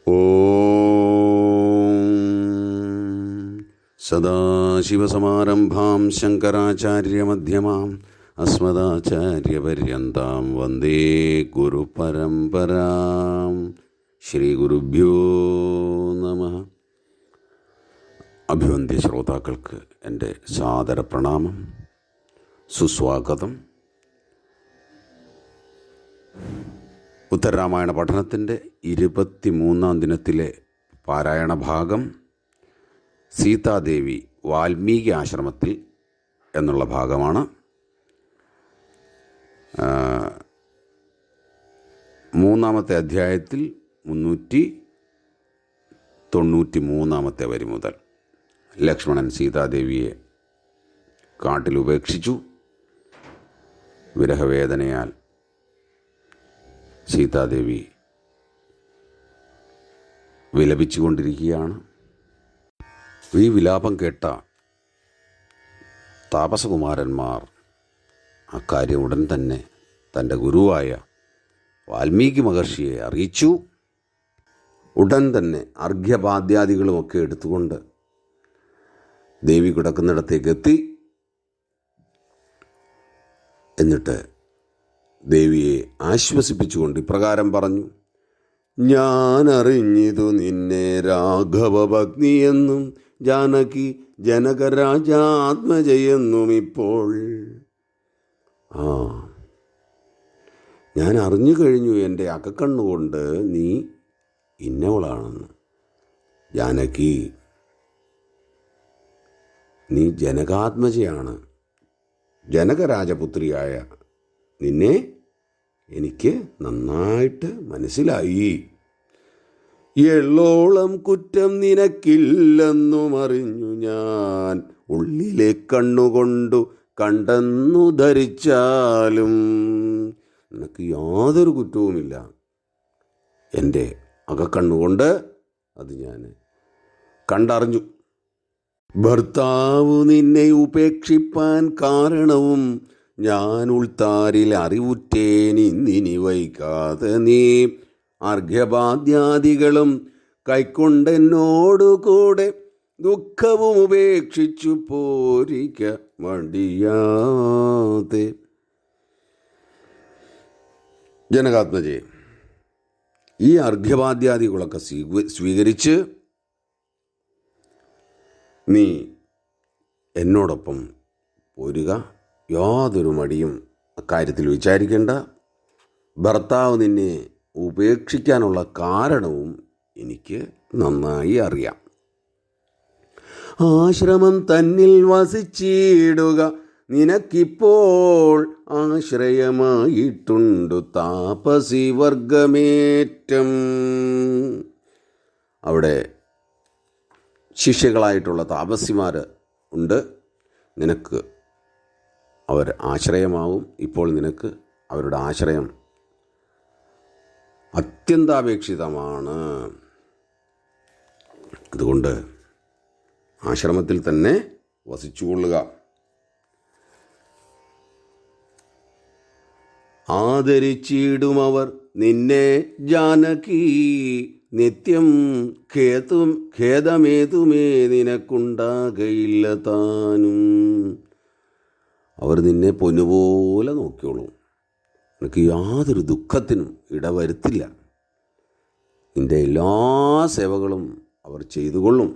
ഓം സദാശിവസമാരംഭാം ശങ്കരാചാര്യമധ്യമാം അസ്മദാചാര്യപര്യന്താം വന്ദേ ഗുരുപരമ്പരാം. ശ്രീഗുരുഭ്യോ നമഃ. അഭിവന്ദ്യ ശ്രോതാക്കൾക്ക് എൻ്റെ സാദര പ്രണാമം, സുസ്വാഗതം. ഉത്തരരാമായണ പഠനത്തിൻ്റെ 23-ാം ദിനത്തിലെ പാരായണ ഭാഗം സീതാദേവി വാൽമീകി ആശ്രമത്തിൽ എന്നുള്ള ഭാഗമാണ്. 3-ാമത്തെ അധ്യായത്തിൽ 393-ാമത്തെ വരി മുതൽ ലക്ഷ്മണൻ സീതാദേവിയെ കാട്ടിൽ ഉപേക്ഷിച്ചു. വിരഹവേദനയാൽ സീതാദേവി വിലപിച്ചുകൊണ്ടിരിക്കുകയാണ്. ഈ വിലാപം കേട്ട താപസകുമാരന്മാർ അക്കാര്യം ഉടൻ തന്നെ തൻ്റെ ഗുരുവായ വാൽമീകി മഹർഷിയെ അറിയിച്ചു. ഉടൻ തന്നെ അർഘ്യപാദ്യാദികളുമൊക്കെ എടുത്തുകൊണ്ട് ദേവി കിടക്കുന്നിടത്തേക്ക് എത്തി. എന്നിട്ട് ദേവിയെ ആശ്വസിപ്പിച്ചുകൊണ്ട് ഇപ്രകാരം പറഞ്ഞു: ഞാൻ അറിഞ്ഞിതു നിന്നെ രാഘവഭഗ്നിയെന്നും ജാനകി ജനകരാജാത്മജയെന്നും ഇപ്പോൾ. ഞാൻ അറിഞ്ഞു കഴിഞ്ഞു എൻ്റെ അകക്കണ്ണുകൊണ്ട് നീ ഇന്നവളാണെന്ന്. ജാനകി, നീ ജനകാത്മജയാണ്. ജനകരാജപുത്രിയായ നിന്നെ എനിക്ക് നന്നായിട്ട് മനസ്സിലായി. എള്ളോളം കുറ്റം നിനക്കില്ലെന്നും അറിഞ്ഞു ഞാൻ. ഉള്ളിലെ കണ്ണുകൊണ്ടു കണ്ടെന്നു ധരിച്ചാലും നിനക്ക് യാതൊരു കുറ്റവുമില്ല. എൻ്റെ അകക്കണ്ണുകൊണ്ട് അത് ഞാൻ കണ്ടറിഞ്ഞു. ഭർത്താവ് നിന്നെ ഉപേക്ഷിപ്പാൻ കാരണവും ഞാൻ ഉൾത്താരിൽ അറിവുറ്റേനിന്നിനി വൈകാതെ നീ അർഘ്യപാദ്യാദികളും കൈക്കൊണ്ടെന്നോടുകൂടെ ദുഃഖവും ഉപേക്ഷിച്ചു പോരിക്ക മടിയാതെ. ജനകാത്മജയെ, ഈ അർഘ്യപാദ്യാദികളൊക്കെ സ്വീകരിച്ച് നീ എന്നോടൊപ്പം പോരുക. യാതൊരു മടിയും അക്കാര്യത്തിൽ വിചാരിക്കേണ്ട. ഭർത്താവ് നിന്നെ ഉപേക്ഷിക്കാനുള്ള കാരണവും എനിക്ക് നന്നായി അറിയാം. ആശ്രമം തന്നിൽ വസിച്ചിടുക നിനക്കിപ്പോൾ ആശ്രയമായിട്ടുണ്ടു താപസി വർഗമേറ്റം. അവിടെ ശിഷ്യകളായിട്ടുള്ള താപസിമാർ ഉണ്ട്. നിനക്ക് അവർ ആശ്രയമാവും. ഇപ്പോൾ നിനക്ക് അവരുടെ ആശ്രയം അത്യന്താപേക്ഷിതമാണ്. അതുകൊണ്ട് ആശ്രമത്തിൽ തന്നെ വസിച്ചുകൊള്ളുക. ആദരിച്ചിടുമവർ നിന്നെ ജാനകി നിത്യം. ഖേദമേതുമേ നിനക്കുണ്ടാകയില്ല താനും. അവർ നിന്നെ പൊന്നുപോലെ നോക്കിയോളും. നിനക്ക് യാതൊരു ദുഃഖത്തിനും ഇടവരുത്തില്ല. നിൻ്റെ എല്ലാ സേവകളും അവർ ചെയ്തുകൊള്ളും.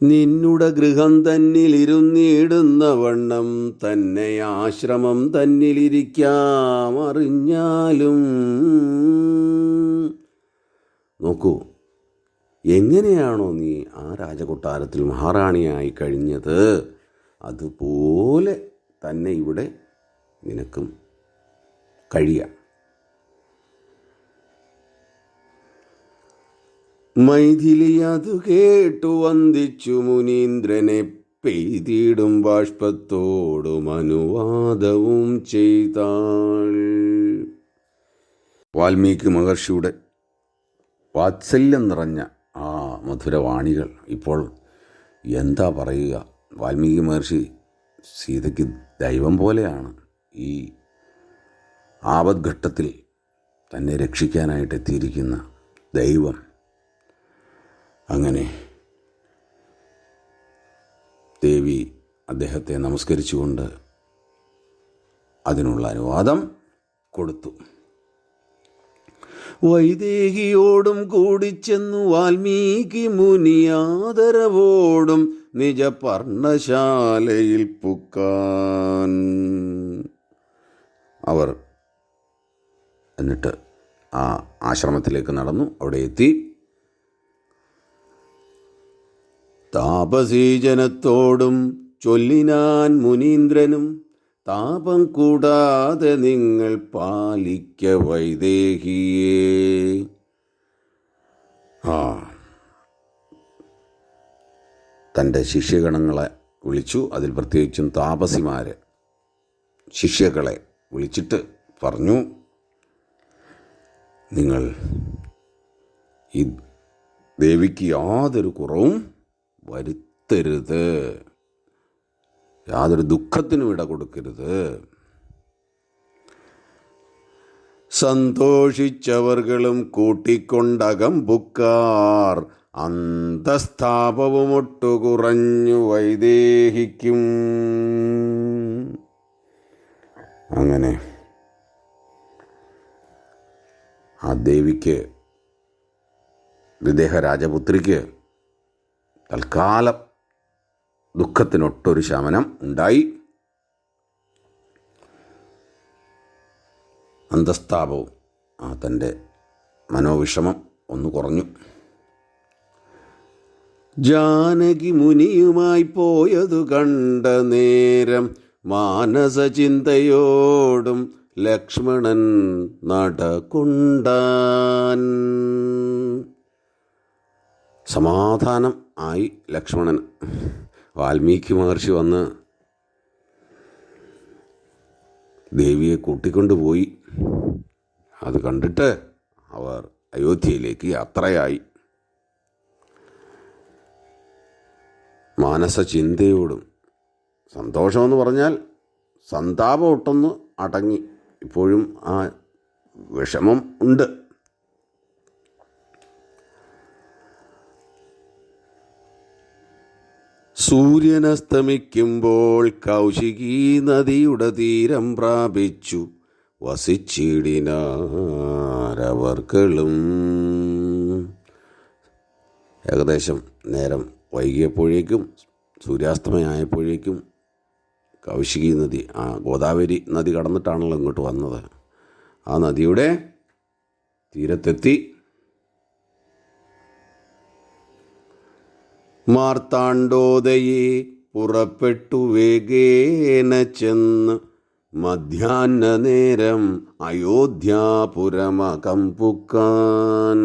നിന്നുടെ ഗൃഹം തന്നിലിരുന്നിടുന്ന വണ്ണം തന്നെ ആശ്രമം തന്നിലിരിക്കാം അറിഞ്ഞാലും. നോക്കൂ, എങ്ങനെയാണോ നീ ആ രാജകൊട്ടാരത്തിൽ മഹാറാണിയായി കഴിഞ്ഞത്, അതുപോലെ തന്നെ ഇവിടെ നിനക്കും കഴിയാം. മൈഥിലി അതു കേട്ടു വന്ദിച്ചു മുനീന്ദ്രനെ പെയ്തിടും ബാഷ്പത്തോടും അനുവാദവും ചെയ്താൾ. വാൽമീകി മഹർഷിയുടെ വാത്സല്യം നിറഞ്ഞ ആ മധുരവാണികൾ ഇപ്പോൾ എന്താ പറയുക. വാൽമീകി മഹർഷി സീതയ്ക്ക് ദൈവം പോലെയാണ്. ഈ ആപദ്ഘട്ടത്തിൽ തന്നെ രക്ഷിക്കാനായിട്ട് എത്തിയിരിക്കുന്ന ദൈവം. അങ്ങനെ ദേവി അദ്ദേഹത്തെ നമസ്കരിച്ചുകൊണ്ട് അതിനുള്ള അനുവാദം കൊടുത്തു. വൈദേഹിയോടും കൂടിച്ചെന്നു വാൽമീകി മുനി ആദരവോടും നിജ പർണശാലയിൽ പുക്കാൻ. അവർ എന്നിട്ട് ആ ആശ്രമത്തിലേക്ക് നടന്നു. അവിടെ എത്തി. താപസീജനത്തോടും ചൊല്ലിനാൻ മുനീന്ദ്രനും, താപം കൂടാതെ നിങ്ങൾ പാലിക്ക വൈദേഹിയേ. തൻ്റെ ശിഷ്യഗണങ്ങളെ വിളിച്ചു. അതിൽ പ്രത്യേകിച്ചും താപസിമാരെ, ശിഷ്യകളെ വിളിച്ചിട്ട് പറഞ്ഞു, നിങ്ങൾ ഈ ദേവിക്ക് യാതൊരു കുറവും വരുത്തരുത്, യാതൊരു ദുഃഖത്തിനും ഇട കൊടുക്കരുത്. സന്തോഷിച്ചവർകളും കൂട്ടിക്കൊണ്ടകം ബുക്കാർ, അന്തസ്ഥാപവും ഒട്ടുകുറഞ്ഞു വൈദേഹിക്കും. അങ്ങനെ ആ ദേവിക്ക്, വിദേഹ രാജപുത്രിക്ക് തൽക്കാലം ദുഃഖത്തിനൊട്ടൊരു ശമനം ഉണ്ടായി. അന്തസ്താപവും തൻ്റെ മനോവിഷമം ഒന്ന് കുറഞ്ഞു. ജാനകി മുനിയുമായി പോയതു കണ്ട നേരം മാനസചിന്തയോടും ലക്ഷ്മണൻ നടകൊണ്ടാൻ. സമാധാനം ആയി ലക്ഷ്മണൻ. വാൽമീകി മഹർഷി വന്ന് ദേവിയെ കൂട്ടിക്കൊണ്ടുപോയി. അത് കണ്ടിട്ട് അവർ അയോധ്യയിലേക്ക് യാത്രയായി. മാനസചിന്തയോടും, സന്തോഷമെന്ന് പറഞ്ഞാൽ സന്താപം ഒട്ടൊന്ന് അടങ്ങി, ഇപ്പോഴും ആ വിഷമം ഉണ്ട്. സൂര്യനസ്തമിക്കുമ്പോൾ കൗശികി നദിയുടെ തീരം പ്രാപിച്ചു വസിച്ചിടിനാരവർകളും. ഏകദേശം നേരം വൈകിയപ്പോഴേക്കും, സൂര്യാസ്തമയമായപ്പോഴേക്കും കൗശികി നദി, ഗോദാവരി നദി കടന്നിട്ടാണല്ലോ ഇങ്ങോട്ട് വന്നത്, ആ നദിയുടെ തീരത്തെത്തി. മാർത്താണ്ഡോദയെ പുറപ്പെട്ടു വേഗേന ചെന്ന് മധ്യാഹ്ന നേരം അയോധ്യാപുരമകം പുക്കാൻ.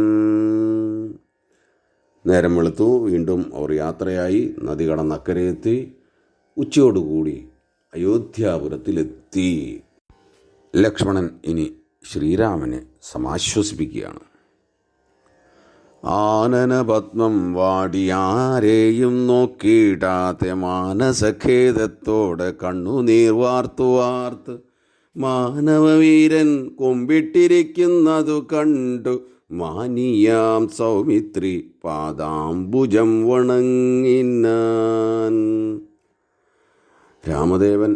നേരം വെളുത്തു. വീണ്ടും അവർ യാത്രയായി. നദി കടന്നക്കരയെത്തി. ഉച്ചയോടുകൂടി അയോധ്യാപുരത്തിലെത്തി. ലക്ഷ്മണൻ ഇനി ശ്രീരാമനെ സമാശ്വസിപ്പിക്കുകയാണ്. ആനനപത്മം വാടിയാരെയും നോക്കിയിടാതെ മാനസഖേദത്തോടെ കണ്ണുനീർ വാർത്തു വാർത്ത് മാനവവീരൻ കൊമ്പിട്ടിരിക്കുന്നതു കണ്ടു മാനിയാം സൗമിത്രി പാദാംബുജം വണങ്ങിനാൻ. രാമദേവൻ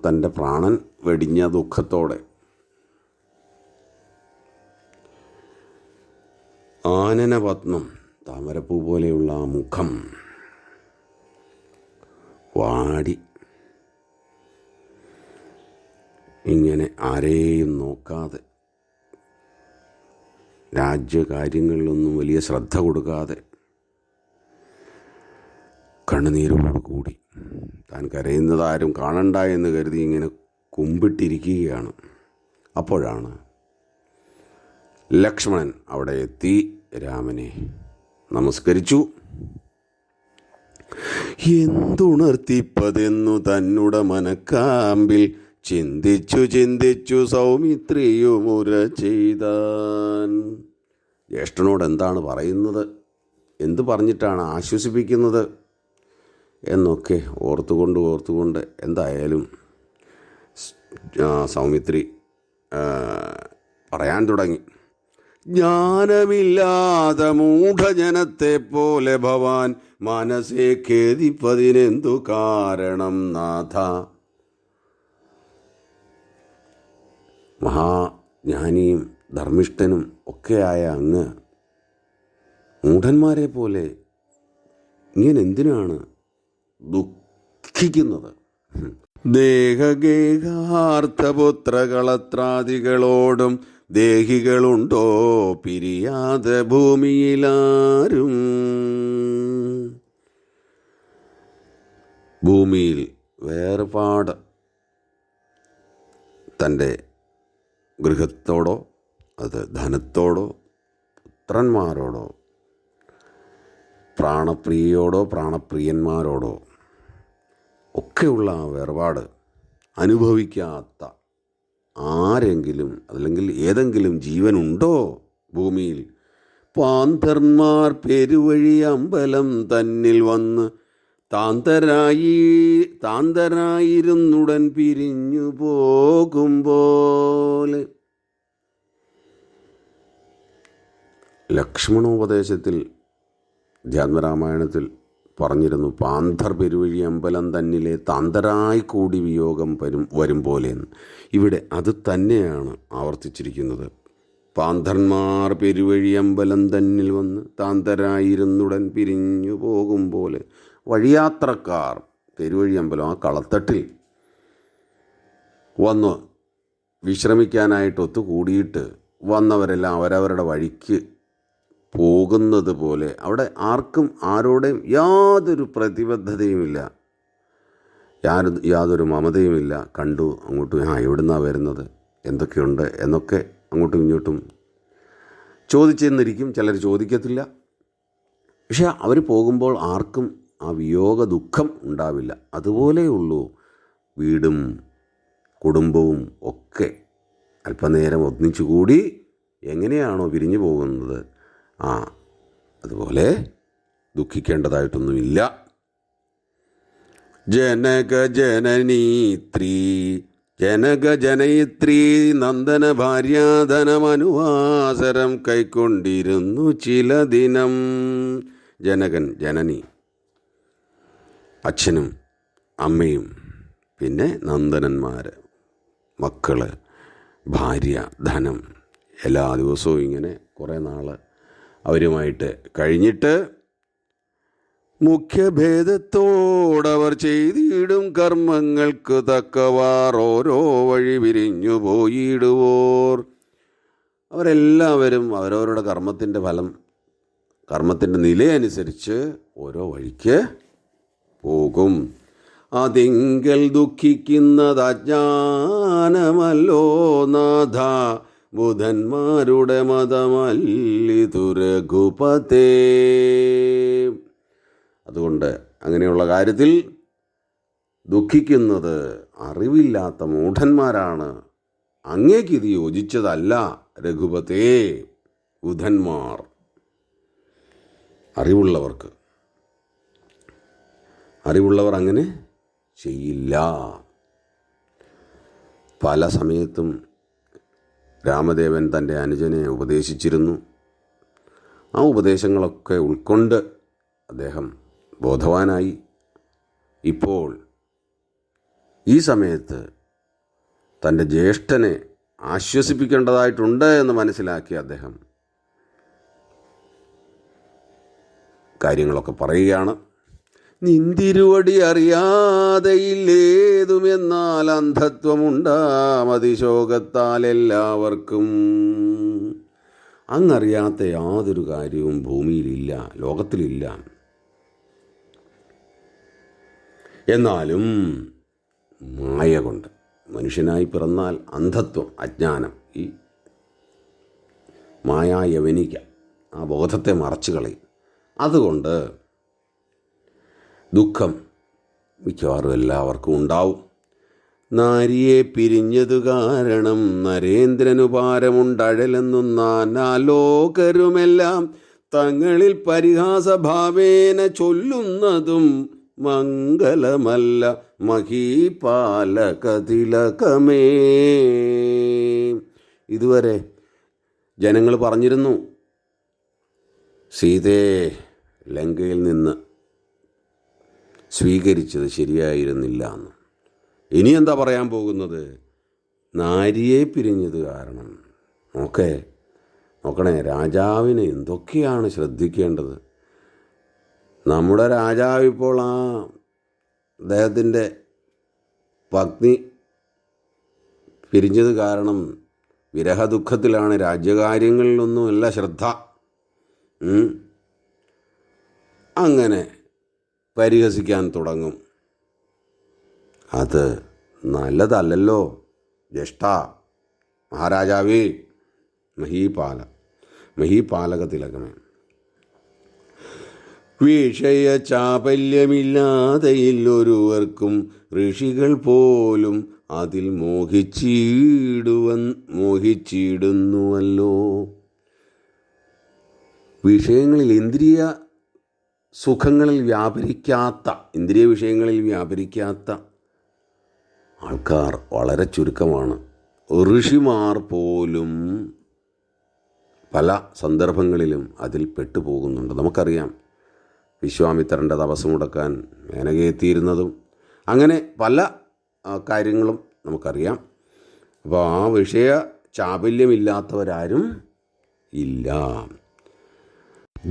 തൻ്റെ പ്രാണൻ വെടിഞ്ഞ ദുഃഖത്തോടെ ആനനപത്മം, താമരപ്പൂ പോലെയുള്ള ആ മുഖം വാടി ഇങ്ങനെ ആരെയും നോക്കാതെ, രാജ്യകാര്യങ്ങളിലൊന്നും വലിയ ശ്രദ്ധ കൊടുക്കാതെ, കണ്ണുനീരോട് കൂടി താൻ കരയുന്നത് ആരും കാണണ്ട എന്ന് കരുതി ഇങ്ങനെ കുമ്പിട്ടിരിക്കുകയാണ്. അപ്പോഴാണ് ലക്ഷ്മണൻ അവിടെ എത്തി. രാമനെ നമസ്കരിച്ചു. എന്തുണർത്തിപ്പതെന്നു തന്നുടെ മനക്കാമ്പിൽ ചിന്തിച്ചു ചിന്തിച്ചു സൗമിത്രിയുമുര ചെയ്താൻ. ജ്യേഷ്ഠനോട് എന്താണ് പറയുന്നത്, എന്ത് പറഞ്ഞിട്ടാണ് ആശ്വസിപ്പിക്കുന്നത് എന്നൊക്കെ ഓർത്തുകൊണ്ട് എന്തായാലും സൗമിത്രി പറയാൻ തുടങ്ങി. ജ്ഞാനമില്ലാത്ത മൂഢജനത്തെ പോലെ ഭവാൻ മനസ്സെ ഖേദിപ്പതിനെന്തു കാരണം നാഥ? മഹാജ്ഞാനിയും ധർമ്മിഷ്ഠനും ഒക്കെയായ അങ്ങ് മൂഢന്മാരെ പോലെ ഇങ്ങനെ എന്തിനാണ് ദുഃഖിക്കുന്നത്? ദേഹഗേഹാർത്ഥപുത്രകളത്രാദികളോടും ദേഹികളുണ്ടോ പിരിയാതെ ഭൂമിയിലാരും? ഭൂമിയിൽ വേർപാട് തൻ്റെ ഗൃഹത്തോടോ അത് ധനത്തോടോ പുത്രന്മാരോടോ പ്രാണപ്രിയയോടോ പ്രാണപ്രിയന്മാരോടോ ഒക്കെയുള്ള ആ വേർപാട് അനുഭവിക്കാത്ത ആരെങ്കിലും അല്ലെങ്കിൽ ഏതെങ്കിലും ജീവനുണ്ടോ ഭൂമിയിൽ? പാന്തർമാർ പെരുവഴി അമ്പലം തന്നിൽ വന്ന് താന്തരായിരുന്നുടൻ പിരിഞ്ഞു പോകുമ്പോലെ. ലക്ഷ്മണോപദേശത്തിൽ ധ്യാത്മരാമായണത്തിൽ പറഞ്ഞിരുന്നു, പാന്തർ പെരുവഴി അമ്പലം തന്നിലെ താന്തരായി കൂടി വിയോഗം വരും പോലെയെന്ന്. ഇവിടെ അത് തന്നെയാണ് ആവർത്തിച്ചിരിക്കുന്നത്. പാന്തന്മാർ പെരുവഴി അമ്പലം തന്നിൽ വന്ന് താന്തരായിരുന്നുടൻ പിരിഞ്ഞു പോകും പോലെ. വഴിയാത്രക്കാർ പെരുവഴി അമ്പലം ആ കളത്തട്ടിൽ വന്ന് വിശ്രമിക്കാനായിട്ട് ഒത്തുകൂടിയിട്ട് വന്നവരെല്ലാം അവരവരുടെ വഴിക്ക് പോകുന്നത് പോലെ അവിടെ ആർക്കും ആരോടെയും യാതൊരു പ്രതിബദ്ധതയുമില്ല, യാതൊരു മമതയുമില്ല. കണ്ടു അങ്ങോട്ടും എവിടുന്നാണ് വരുന്നത്, എന്തൊക്കെയുണ്ട് എന്നൊക്കെ അങ്ങോട്ടും ഇങ്ങോട്ടും ചോദിച്ചെന്നിരിക്കും, ചിലർ ചോദിക്കത്തില്ല. പക്ഷെ അവർ പോകുമ്പോൾ ആർക്കും ആ വിയോഗ ദുഃഖം ഉണ്ടാവില്ല. അതുപോലെയുള്ളൂ വീടും കുടുംബവും ഒക്കെ അല്പനേരം ഒന്നിച്ചുകൂടി എങ്ങനെയാണോ പിരിഞ്ഞു പോകുന്നത് അതുപോലെ ദുഃഖിക്കേണ്ടതായിട്ടൊന്നുമില്ല. ജനകജനയിത്രീ നന്ദന ഭാര്യാധനമനുവാസരം കൈക്കൊണ്ടിരുന്നു ചില ദിനം. ജനകൻ ജനനി അച്ഛനും അമ്മയും പിന്നെ നന്ദനന്മാർ മക്കള് ഭാര്യ ധനം എല്ലാ ദിവസവും ഇങ്ങനെ കുറേ നാൾ അവരുമായിട്ട് കഴിഞ്ഞിട്ട് മുഖ്യഭേദത്തോടവർ ചെയ്തിടും കർമ്മങ്ങൾക്ക് തക്കവാർ ഓരോ വഴി പിരിഞ്ഞു പോയിടുവോർ. അവരെല്ലാവരും അവരവരുടെ കർമ്മത്തിൻ്റെ നിലയനുസരിച്ച് ഓരോ വഴിക്ക് പോകും. അതിങ്കൽ ദുഃഖിക്കുന്നത് അജ്ഞാനമല്ലോ നാഥ, ബുധന്മാരുടെ മതമല്ലിതു രഘുപതേ. അതുകൊണ്ട് അങ്ങനെയുള്ള കാര്യത്തിൽ ദുഃഖിക്കുന്നത് അറിവില്ലാത്ത മൂഢന്മാരാണ്. അങ്ങേക്കിത് യോജിച്ചതല്ല രഘുപതേ. ബുധന്മാർ അറിവുള്ളവർ അങ്ങനെ ചെയ്യില്ല. പല സമയത്തും രാമദേവൻ തൻ്റെ അനുജനെ ഉപദേശിച്ചിരുന്നു. ആ ഉപദേശങ്ങളൊക്കെ ഉൾക്കൊണ്ട് അദ്ദേഹം ബോധവാനായി. ഇപ്പോൾ ഈ സമയത്ത് തൻ്റെ ജ്യേഷ്ഠനെ ആശ്വസിപ്പിക്കേണ്ടതായിട്ടുണ്ട് എന്ന് മനസ്സിലാക്കി അദ്ദേഹം കാര്യങ്ങളൊക്കെ പറയുകയാണ്. നിന്തിരുവടി അറിയാതെയില്ലേതുമെന്നാൽ അന്ധത്വമുണ്ടാമതിശോകത്താൽ എല്ലാവർക്കും. അങ്ങറിയാത്ത യാതൊരു കാര്യവും ഭൂമിയിലില്ല, ലോകത്തിലില്ല. എന്നാലും മായ കൊണ്ട് മനുഷ്യനായി പിറന്നാൽ അന്ധത്വം, അജ്ഞാനം, ഈ മായായവനിക ആ ബോധത്തെ മറച്ചു കളയും. അതുകൊണ്ട് ദുഃഖം മിക്കവാറും എല്ലാവർക്കും ഉണ്ടാവും. നാരിയെ പിരിഞ്ഞതു കാരണം നരേന്ദ്രനുപാരമുണ്ടഴലെന്നും നാനാലോകരുമെല്ലാം തങ്ങളിൽ പരിഹാസഭാവേന ചൊല്ലുന്നതും മംഗലമല്ല മഹീപാലകതിലകമേ. ഇതുവരെ ജനങ്ങൾ പറഞ്ഞിരുന്നു സീതയെ ലങ്കയിൽ നിന്ന് സ്വീകരിച്ചത് ശരിയായിരുന്നില്ല എന്ന്. ഇനി എന്താ പറയാൻ പോകുന്നത്? നാരിയെ പിരിഞ്ഞത് കാരണം. നോക്കണേ, രാജാവിന് എന്തൊക്കെയാണ് ശ്രദ്ധിക്കേണ്ടത്. നമ്മുടെ രാജാവ് ഇപ്പോൾ അദ്ദേഹത്തിൻ്റെ പത്നി പിരിഞ്ഞത് കാരണം വിരഹദുഃഖത്തിലാണ്. രാജ്യകാര്യങ്ങളിലൊന്നുമല്ല ശ്രദ്ധ. അങ്ങനെ പരിഹസിക്കാൻ തുടങ്ങും. അത് നല്ലതല്ലല്ലോ ജ്യേഷ്ഠ മഹാരാജാവേ, മഹീപാലക തിലകമേ. വിഷയ ചാപല്യമില്ലാതെയില്ലൊരുവർക്കും ഋഷികൾ പോലും അതിൽ മോഹിച്ചിടുന്നുവല്ലോ. വിഷയങ്ങളിൽ ഇന്ദ്രിയ വിഷയങ്ങളിൽ വ്യാപരിക്കാത്ത ആൾക്കാർ വളരെ ചുരുക്കമാണ്. ഋഷിമാർ പോലും പല സന്ദർഭങ്ങളിലും അതിൽ പെട്ടുപോകുന്നുണ്ട്. നമുക്കറിയാം വിശ്വാമിത്രൻ്റെ തപസ് മുടക്കാൻ മേനകയെത്തിയിരുന്നതും അങ്ങനെ പല കാര്യങ്ങളും നമുക്കറിയാം. അപ്പോൾ ആ വിഷയ ചാപല്യമില്ലാത്തവരാരും ഇല്ല.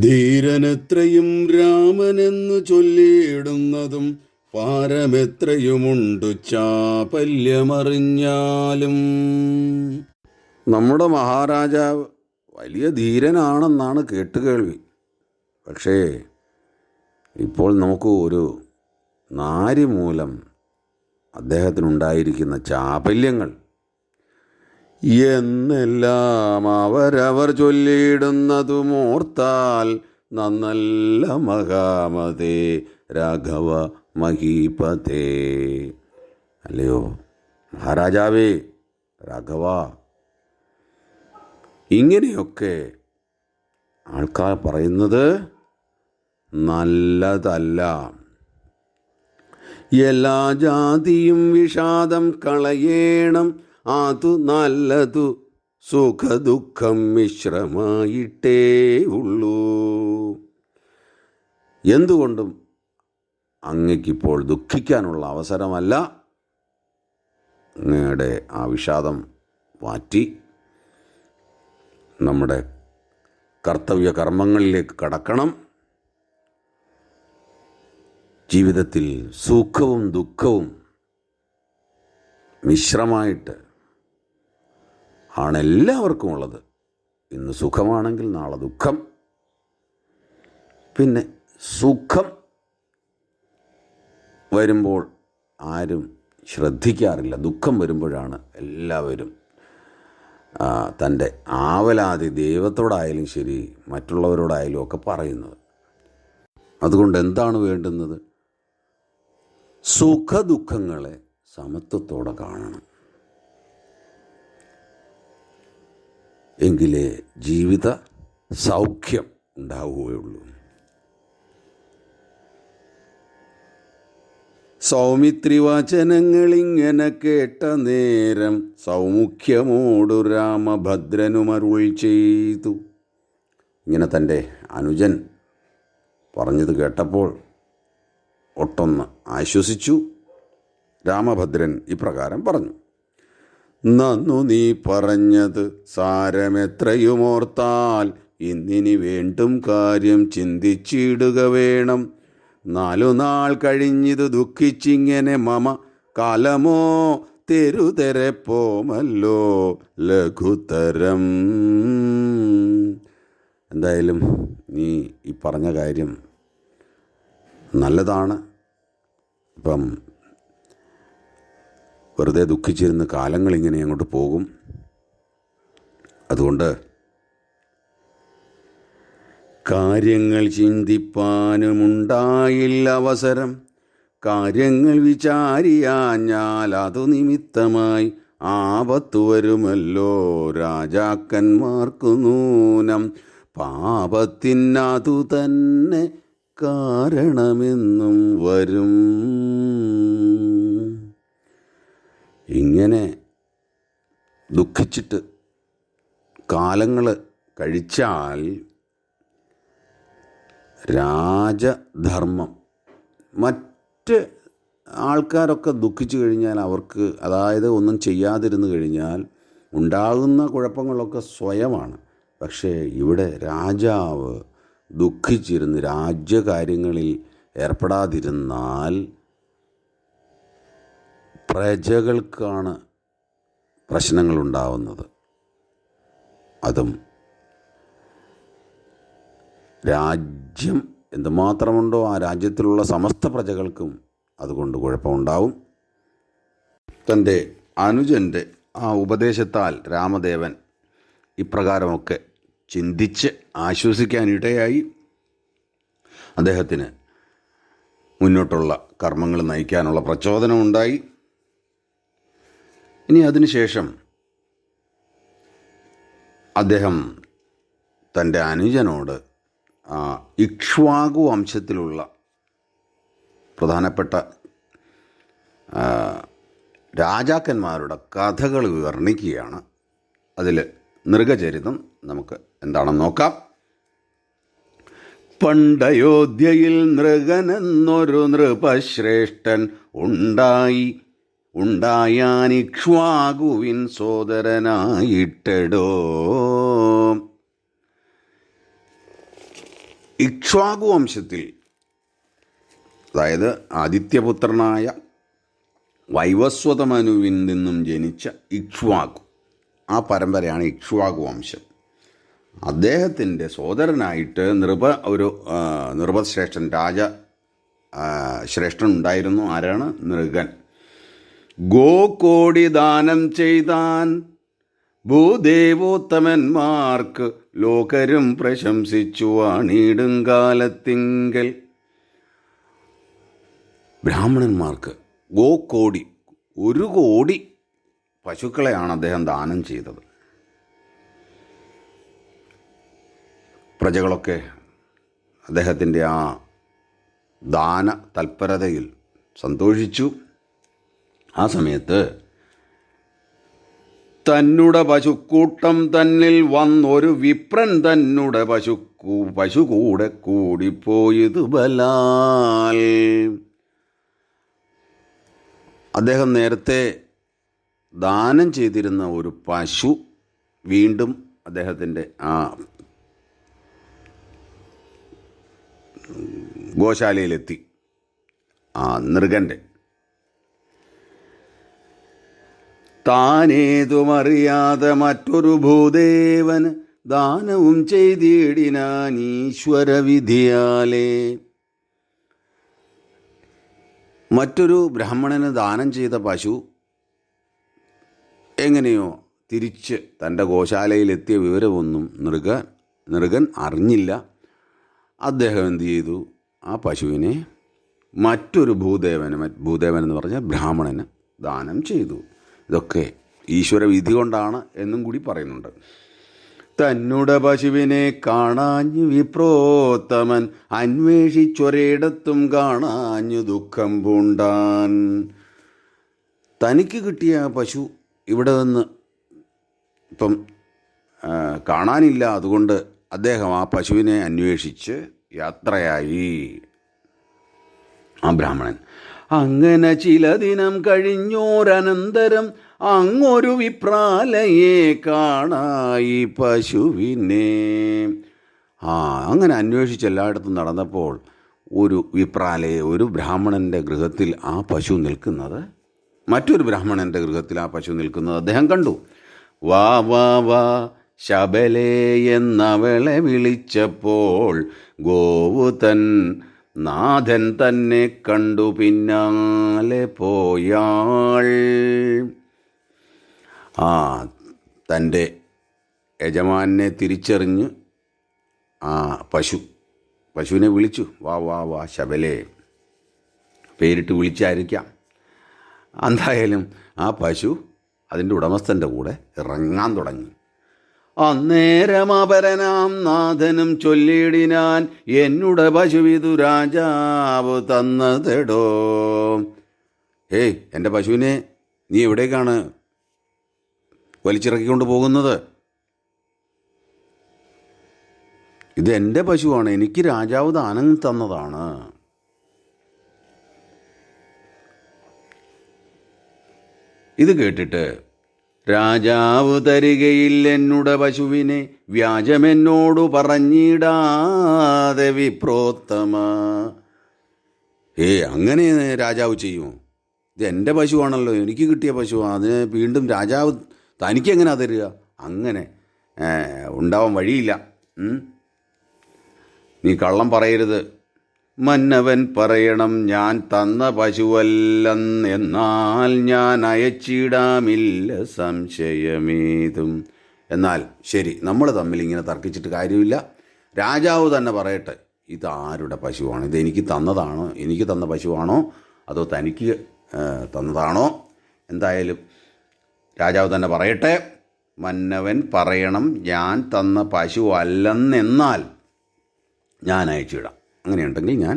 ധീരനെത്രയും രാമനെന്നു ചൊല്ലിയിടുന്നതും പാരമെത്രയുമുണ്ടു ചാപല്യമറിഞ്ഞാലും. നമ്മുടെ മഹാരാജാവ് വലിയ ധീരനാണെന്നാണ് കേട്ടുകേൾവി. പക്ഷേ ഇപ്പോൾ നമുക്ക് ഒരു നാരി മൂലം അദ്ദേഹത്തിനുണ്ടായിരിക്കുന്ന ചാപല്യങ്ങൾ എന്നെല്ലാം അവരവർ ചൊല്ലിയിടുന്നതുമോർത്താൽ നന്നല്ല മഹാമതേ രാഘവ മഹീപതേ. അല്ലയോ മഹാരാജാവേ, രാഘവ, ഇങ്ങനെയൊക്കെ ആൾക്കാർ പറയുന്നത് നല്ലതല്ല. എല്ലാ ജാതിയും വിഷാദം കളയേണം, അതു നല്ലതു സുഖദുഃഖം മിശ്രമായിട്ടേ ഉള്ളൂ. എന്തുകൊണ്ടും അങ്ങയ്ക്കിപ്പോൾ ദുഃഖിക്കാനുള്ള അവസരമല്ല. അങ്ങയുടെ ആ വിഷാദം മാറ്റി നമ്മുടെ കർത്തവ്യ കർമ്മങ്ങളിലേക്ക് കടക്കണം. ജീവിതത്തിൽ സുഖവും ദുഃഖവും മിശ്രമായിട്ട് ആണ് എല്ലാവർക്കും ഉള്ളത്. ഇന്ന് സുഖമാണെങ്കിൽ നാളെ ദുഃഖം. പിന്നെ സുഖം വരുമ്പോൾ ആരും ശ്രദ്ധിക്കാറില്ല. ദുഃഖം വരുമ്പോഴാണ് എല്ലാവരും തൻ്റെ ആവലാതി ദൈവത്തോടായാലും ശരി മറ്റുള്ളവരോടായാലും ഒക്കെ പറയുന്നത്. അതുകൊണ്ട് എന്താണ് വേണ്ടുന്നത്? സുഖദുഃഖങ്ങളെ സമത്വത്തോടെ കാണണം. എങ്കിലേ ജീവിത സൗഖ്യം ഉണ്ടാവുകയുള്ളൂ. സൗമിത്രി വചനങ്ങളിങ്ങനെ കേട്ട നേരം സൗമുഖ്യമോടു രാമഭദ്രനുമരുൾ ചെയ്തു. ഇങ്ങനെ തൻ്റെ അനുജൻ പറഞ്ഞത് കേട്ടപ്പോൾ ഒട്ടൊന്ന് ആശ്വസിച്ചു. രാമഭദ്രൻ ഇപ്രകാരം പറഞ്ഞു: നന്നു നീ പറഞ്ഞത് സാരമെത്രയുമോർത്താൽ ഇന്നിനി വീണ്ടും കാര്യം ചിന്തിച്ചിടുക വേണം. 4 നാൾ കഴിഞ്ഞിത് ദുഃഖിച്ചിങ്ങനെ മമ കാലമോ തെരുതെരെ പോമല്ലോ ലഘുതരം. എന്തായാലും നീ ഈ പറഞ്ഞ കാര്യം നല്ലതാണ്. ഇപ്പം വെറുതെ ദുഃഖിച്ചിരുന്ന് കാലങ്ങളിങ്ങനെ അങ്ങോട്ട് പോകും. അതുകൊണ്ട് കാര്യങ്ങൾ ചിന്തിപ്പാനുമുണ്ടായില്ല അവസരം. കാര്യങ്ങൾ വിചാരിയാഞ്ഞാൽ അതു നിമിത്തമായി ആപത്തു വരുമല്ലോ രാജാക്കന്മാർക്കു നൂനം. പാപത്തിനതു തന്നെ കാരണമെന്നും വരും. ഇങ്ങനെ ദുഃഖിച്ചിട്ട് കാലങ്ങൾ കഴിച്ചാൽ രാജധർമ്മം മറ്റ് ആൾക്കാരൊക്കെ ദുഃഖിച്ചു കഴിഞ്ഞാൽ അവർക്ക്, അതായത് ഒന്നും ചെയ്യാതിരുന്നു കഴിഞ്ഞാൽ ഉണ്ടാകുന്ന കുഴപ്പങ്ങളൊക്കെ സ്വയമാണ്. പക്ഷേ ഇവിടെ രാജാവ് ദുഃഖിച്ചിരുന്ന് രാജ്യകാര്യങ്ങളിൽ ഏർപ്പെടാതിരുന്നാൽ പ്രജകൾക്കാണ് പ്രശ്നങ്ങളുണ്ടാവുന്നത്. അതും രാജ്യം എന്തുമാത്രമുണ്ടോ ആ രാജ്യത്തിലുള്ള സമസ്ത പ്രജകൾക്കും അതുകൊണ്ട് കുഴപ്പമുണ്ടാവും. തൻ്റെ അനുജൻ്റെ ആ ഉപദേശത്താൽ രാമദേവൻ ഇപ്രകാരമൊക്കെ ചിന്തിച്ച് ആശ്വസിക്കാനിടയായി. അദ്ദേഹത്തിന് മുന്നോട്ടുള്ള കർമ്മങ്ങൾ നയിക്കാനുള്ള പ്രചോദനമുണ്ടായി. ഇനി അതിനുശേഷം അദ്ദേഹം തൻ്റെ അനുജനോട് ഇക്ഷ്വാകു വംശത്തിലുള്ള പ്രധാനപ്പെട്ട രാജാക്കന്മാരുടെ കഥകൾ വർണ്ണിക്കുകയാണ്. അതിൽ നൃഗചരിതം നമുക്ക് എന്താണെന്ന് നോക്കാം. പണ്ടയോധ്യയിൽ നൃഗനെന്നൊരു നൃപശ്രേഷ്ഠൻ ഉണ്ടായാൻ ഇക്ഷ്വാകുവിൻ സോദരനായിട്ടെടോ. ഇക്ഷ്വാകു വംശത്തിൽ, അതായത് ആദിത്യപുത്രനായ വൈവസ്വതമനുവിൽ നിന്നും ജനിച്ച ഇക്ഷ്വാകു, ആ പരമ്പരയാണ് ഇക്ഷ്വാകു വംശം. അദ്ദേഹത്തിൻ്റെ സോദരനായിട്ട് ഒരു നൃപശ്രേഷ്ഠൻ, ശ്രേഷ്ഠൻ ഉണ്ടായിരുന്നു. ആരാണ്? നൃഗൻ. ഗോകോടി ദാനം ചെയ്താൻ ഭൂദേവോത്തമന്മാർക്ക് ലോകരും പ്രശംസിച്ചു വാണിടുങ്കാലത്തിങ്കൽ. ബ്രാഹ്മണന്മാർക്ക് ഗോകോടി, 1 കോടി പശുക്കളെയാണ് അദ്ദേഹം ദാനം ചെയ്തത്. പ്രജകളൊക്കെ അദ്ദേഹത്തിൻ്റെ ആ ദാന തൽപരതയിൽ സന്തോഷിച്ചു. ആ സമയത്ത് തന്നുടെ പശുക്കൂട്ടം തന്നിൽ വന്നൊരു വിപ്രൻ തന്നുടെ പശു കൂടെ കൂടിപ്പോയതു ബലാൽ. അദ്ദേഹം നേരത്തെ ദാനം ചെയ്തിരുന്ന ഒരു പശു വീണ്ടും അദ്ദേഹത്തിൻ്റെ ആ ഗോശാലയിലെത്തി. ആ നൃഗൻ്റെ താനേതുമറിയാതെ മറ്റൊരു ഭൂദേവന് ദാനവും ചെയ്തിടിനാൻ ഈശ്വരവിധിയാലേ. മറ്റൊരു ബ്രാഹ്മണന് ദാനം ചെയ്ത പശു എങ്ങനെയോ തിരിച്ച് തൻ്റെ ഗോശാലയിലെത്തിയ വിവരമൊന്നും നൃഗൻ അറിഞ്ഞില്ല. അദ്ദേഹം എന്തു ചെയ്തു? ആ പശുവിനെ മറ്റൊരു ഭൂദേവൻ എന്ന് പറഞ്ഞാൽ ബ്രാഹ്മണന് ദാനം ചെയ്തു. ഇതൊക്കെ ഈശ്വരവിധി കൊണ്ടാണ് എന്നും കൂടി പറയുന്നുണ്ട്. തന്നുടെ പശുവിനെ കാണാഞ്ഞു വിപ്രോത്തമൻ അന്വേഷിച്ചൊരിടത്തും കാണാഞ്ഞു ദുഃഖം പൂണ്ടാൻ. തനിക്ക് കിട്ടിയ പശു ഇവിടെ നിന്ന് ഇപ്പം കാണാനില്ല. അതുകൊണ്ട് അദ്ദേഹം ആ പശുവിനെ അന്വേഷിച്ച് യാത്രയായി. ആ ബ്രാഹ്മണൻ അങ്ങനെ ചില ദിനം കഴിഞ്ഞോരനന്തരം അങ്ങൊരു വിപ്രാലയെ കാണായി പശുവിനെ. അങ്ങനെ അന്വേഷിച്ച് എല്ലായിടത്തും നടന്നപ്പോൾ ഒരു വിപ്രാലയെ, ഒരു ബ്രാഹ്മണൻ്റെ ഗൃഹത്തിൽ ആ പശു നിൽക്കുന്നത്, മറ്റൊരു ബ്രാഹ്മണൻ്റെ ഗൃഹത്തിൽ ആ പശു നിൽക്കുന്നത് അദ്ദേഹം കണ്ടു. വാ വാ വാ ശബലേ എന്നവളെ വിളിച്ചപ്പോൾ ഗോവു നാഥൻ തന്നെ കണ്ടു പിന്നാലെ പോയാൾ. തൻ്റെ യജമാനെ തിരിച്ചറിഞ്ഞ് ആ പശുവിനെ വിളിച്ചു. വാ വാ വാ ശബലേ, പേരിട്ട് വിളിച്ചായിരിക്കാം. എന്തായാലും ആ പശു അതിൻ്റെ ഉടമസ്ഥൻ്റെ കൂടെ ഇറങ്ങാൻ തുടങ്ങി. അന്നേരം അപരനാം നാഥനും ചൊല്ലിയിടിനാൻ എന്നുടെ പശുവിതു രാജാവ് തന്നതെടോ. ഏയ്, എൻ്റെ പശുവിനെ നീ എവിടേക്കാണ് വലിച്ചിറക്കിക്കൊണ്ട് പോകുന്നത്? ഇത് എൻ്റെ പശുവാണ്, എനിക്ക് രാജാവ് ദാനം തന്നതാണ്. ഇത് കേട്ടിട്ട് രാജാവ് തരികയില്ലെന്നുടെ പശുവിനെ, വ്യാജമെന്നോടു പറഞ്ഞിടാതെ വിപ്രോത്തമ. അങ്ങനെ രാജാവ് ചെയ്യുമോ? ഇത് എൻ്റെ പശുവാണല്ലോ, എനിക്ക് കിട്ടിയ പശുവാണ്, അതിനെ വീണ്ടും രാജാവ് തനിക്കെങ്ങനെ തരിക? അങ്ങനെ ഉണ്ടാവാൻ വഴിയില്ല. നീ കള്ളം പറയരുത്. മന്നവൻ പറയണം, ഞാൻ തന്ന പശുവല്ലെന്നാൽ ഞാൻ അയച്ചിടാമില്ല സംശയമേതും. എന്നാൽ ശരി, നമ്മൾ തമ്മിൽ ഇങ്ങനെ തർക്കിച്ചിട്ട് കാര്യമില്ല. രാജാവ് തന്നെ പറയട്ടെ, ഇതാരുടെ പശുവാണ്? ഇത് എനിക്ക് തന്നതാണോ, എനിക്ക് തന്ന പശുവാണോ, അതോ തനിക്ക് തന്നതാണോ? എന്തായാലും രാജാവ് തന്നെ പറയട്ടെ. മന്നവൻ പറയണം, ഞാൻ തന്ന പശു അല്ലെന്നാൽ ഞാൻ അയച്ചിടാം. അങ്ങനെയുണ്ടെങ്കിൽ ഞാൻ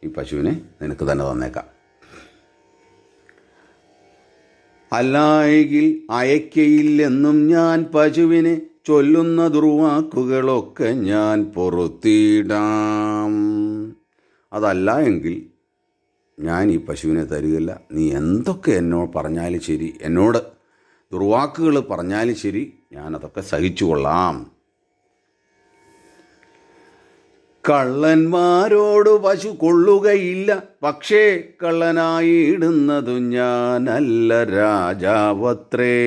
ഈ പശുവിനെ നിനക്ക് തന്നെ തന്നേക്കാം. അല്ലായെങ്കിൽ അയക്കയില്ലെന്നും ഞാൻ പശുവിനെ ചൊല്ലുന്ന ദുർവാക്കുകളൊക്കെ ഞാൻ പൊറുത്തിടാം. അതല്ല എങ്കിൽ ഞാൻ ഈ പശുവിനെ തരികയില്ല. നീ എന്തൊക്കെ എന്നോട് പറഞ്ഞാലും ശരി, എന്നോട് ദുർവാക്കുകൾ പറഞ്ഞാലും ശരി, ഞാനതൊക്കെ സഹിച്ചു കൊള്ളാം. കള്ളന്മാരോട് പശു കൊള്ളുകയില്ല, പക്ഷേ കള്ളനായിടുന്നതു ഞാനല്ല രാജാവത്രേ.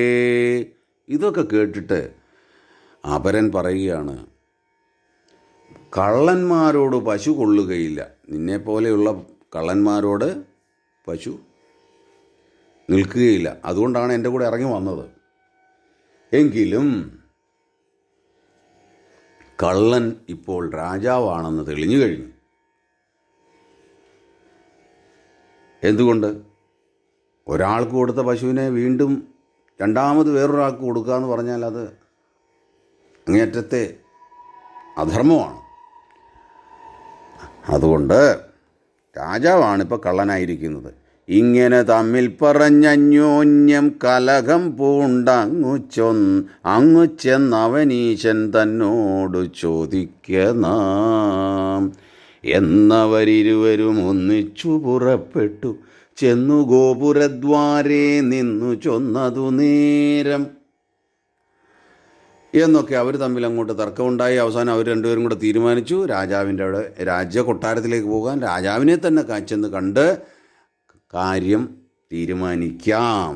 ഇതൊക്കെ കേട്ടിട്ട് അപരൻ പറയുകയാണ്, കള്ളന്മാരോട് പശു കൊള്ളുകയില്ല. നിന്നെപ്പോലെയുള്ള കള്ളന്മാരോട് പശു നിൽക്കുകയില്ല. അതുകൊണ്ടാണ് എൻ്റെ കൂടെ ഇറങ്ങി വന്നത്. എങ്കിലും കള്ളൻ ഇപ്പോൾ രാജാവാണെന്ന് തെളിഞ്ഞു കഴിഞ്ഞു. എന്തുകൊണ്ട്? ഒരാൾക്ക് കൊടുത്ത പശുവിനെ വീണ്ടും രണ്ടാമത് വേറൊരാൾക്ക് കൊടുക്കുക എന്ന് പറഞ്ഞാൽ അത് അങ്ങേയറ്റത്തെ അധർമ്മമാണ്. അതുകൊണ്ട് രാജാവാണിപ്പോൾ കള്ളനായിരിക്കുന്നത്. ഇങ്ങനെ തമ്മിൽ പറഞ്ഞന്യോന്യം കലഹം പൂണ്ടങ്ങു ചെന്നവനീശൻ തന്നോട് ചോദിക്കനാം എന്നവരിരുവരും ഒന്നിച്ചു പുറപ്പെട്ടു ചെന്നു ഗോപുരദ്വാരേ നിന്നു ചൊന്നതു നേരം എന്നൊക്കെ അവർ തമ്മിൽ അങ്ങോട്ട് തർക്കമുണ്ടായി. അവസാനം അവർ രണ്ടുപേരും കൂടെ തീരുമാനിച്ചു രാജാവിൻ്റെ അവിടെ രാജ്യകൊട്ടാരത്തിലേക്ക് പോകാൻ. രാജാവിനെ തന്നെ ചെന്ന് കണ്ട് കാര്യം തീരുമാനിക്കാം.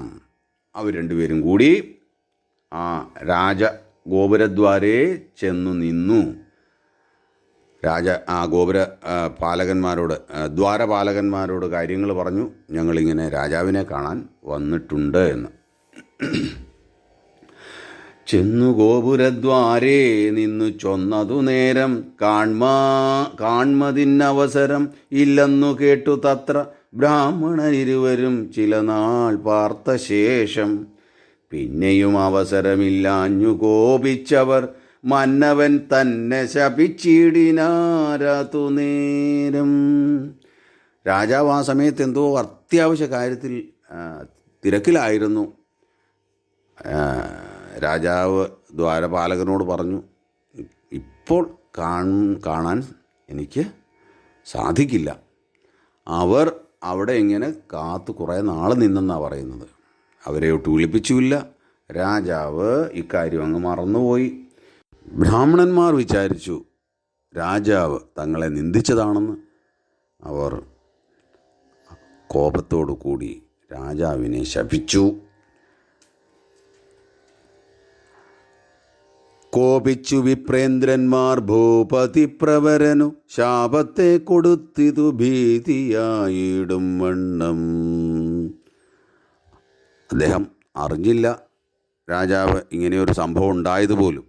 അവർ രണ്ടുപേരും കൂടി ആ ഗോപുരദ്വാരേ ചെന്നു നിന്നു. ഗോപുര പാലകന്മാരോട്, ദ്വാരപാലകന്മാരോട് കാര്യങ്ങൾ പറഞ്ഞു. ഞങ്ങളിങ്ങനെ രാജാവിനെ കാണാൻ വന്നിട്ടുണ്ട് എന്ന്. ചെന്നു ഗോപുരദ്വാരേ നിന്നു ചൊന്നതു നേരം കാൺമതിനവസരം ഇല്ലെന്നു കേട്ടു തത്ര ബ്രാഹ്മണരിരുവരും ചില നാൾ പാർത്ത ശേഷം. പിന്നെയും അവസരമില്ലാഞ്ഞു കോപിച്ചവർ മന്നവൻ തന്നെ ശപിച്ചിടിനാരതു നേരം. രാജാവ് ആ സമയത്ത് എന്തോ അത്യാവശ്യ കാര്യത്തിൽ തിരക്കിലായിരുന്നു. രാജാവ് ദ്വാരപാലകനോട് പറഞ്ഞു, ഇപ്പോൾ കാണാൻ എനിക്ക് സാധിക്കില്ല. അവർ അവിടെ ഇങ്ങനെ കാത്തു കുറേ നാൾ നിന്നെന്നാണ് പറയുന്നത്. അവരെ ഒട്ട് വിളിപ്പിച്ചുമില്ല. രാജാവ് ഇക്കാര്യം അങ്ങ് മറന്നുപോയി. ബ്രാഹ്മണന്മാർ വിചാരിച്ചു രാജാവ് തങ്ങളെ നിന്ദിച്ചതാണെന്ന്. അവർ കോപത്തോടു കൂടി രാജാവിനെ ശപിച്ചു. കോപിച്ചു വിപ്രേന്ദ്രന്മാർ ഭൂപതി പ്രവരനു ശാപത്തെ കൊടുത്തിതു ഭീതിയായിടും വണ്ണം. അദ്ദേഹം അറിഞ്ഞില്ല രാജാവ് ഇങ്ങനെയൊരു സംഭവം ഉണ്ടായതുപോലും.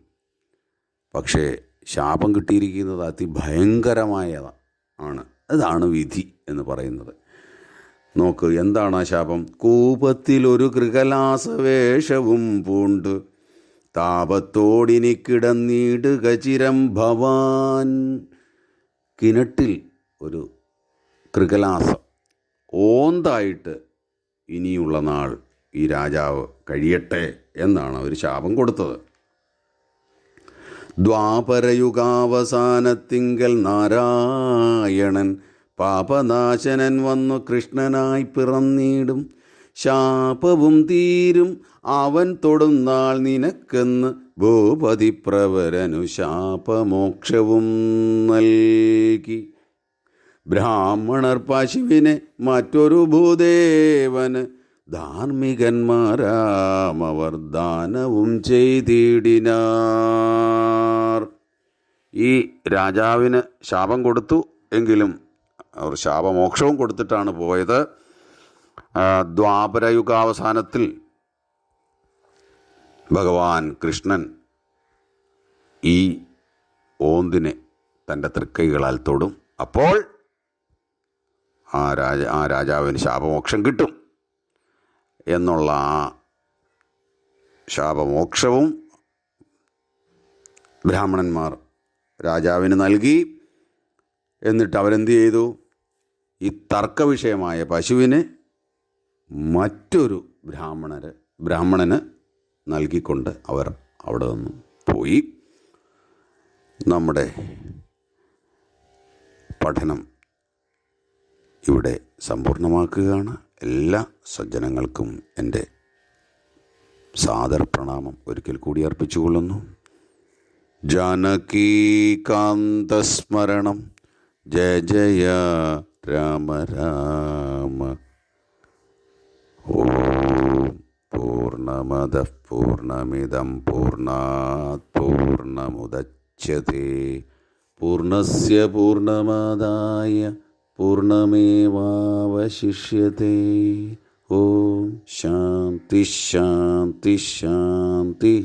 പക്ഷേ ശാപം കിട്ടിയിരിക്കുന്നത് അതിഭയങ്കരമായതാണ്. അതാണ് വിധി എന്ന് പറയുന്നത്. നോക്ക്, എന്താണ് ആ ശാപം? കൂപത്തിലൊരു കൃകലാസവേഷവും പൂണ്ട് താപത്തോടിനി കിടന്നിടുക ചിരം ഭവാൻ. കിണറ്റിൽ ഒരു കൃകലാസം ഓന്തായിട്ട് ഇനിയുള്ള നാൾ ഈ രാജാവ് കഴിയട്ടെ എന്നാണ് അവർ ശാപം കൊടുത്തത്. ദ്വാപരയുഗാവസാനത്തിങ്കൽ നാരായണൻ പാപനാശനൻ വന്നു കൃഷ്ണനായി പിറന്നിടും. ശാപവും തീരും അവൻ തൊടുന്നാൾ നിനക്കെന്ന് ഭൂപതിപ്രവരനു ശാപമോക്ഷവും നൽകി. ബ്രാഹ്മണർ പശുവിനെ മറ്റൊരു ഭൂദേവന് ധാർമ്മികന്മാരാമവർ ദാനവും ചെയ്തിടിനാർ. ഈ രാജാവിന് ശാപം കൊടുത്തു എങ്കിലും അവർ ശാപമോക്ഷവും കൊടുത്തിട്ടാണ് പോയത്. ദ്വാപരയുഗാവസാനത്തിൽ ഭഗവാൻ കൃഷ്ണൻ ഈ ഓന്തിനെ തൻ്റെ തൃക്കൈകളാൽ തൊടും. അപ്പോൾ ആ രാജാവിന് ശാപമോക്ഷം കിട്ടും എന്നുള്ള ആ ശാപമോക്ഷവും ബ്രാഹ്മണന്മാർ രാജാവിന് നൽകി. എന്നിട്ട് അവരെന്ത് ചെയ്തു? ഈ തർക്കവിഷയമായ പശുവിനെ മറ്റൊരു ബ്രാഹ്മണന് നൽകിക്കൊണ്ട് അവർ അവിടെ നിന്നും പോയി. നമ്മുടെ പഠനം ഇവിടെ സമ്പൂർണ്ണമാക്കുകയാണ്. എല്ലാ സജ്ജനങ്ങൾക്കും എൻ്റെ സാദര പ്രണാമം ഒരിക്കൽ കൂടി അർപ്പിച്ചുകൊള്ളുന്നു. ജാനകീകാന്തസ്മരണം ജയ ജയ രാമ രാമ. ഓം പൂർണ്ണമദഃ പൂർണ്ണമിദം പൂർണ്ണാത് പൂർണ്ണമുദച്യത്തെ പൂർണ്ണസ്യ പൂർണ്ണമാദായ പൂർണ്ണമേവാവശിഷ്യത്തെ. ഓം ശാന്തി ശാന്തി ശാന്തി.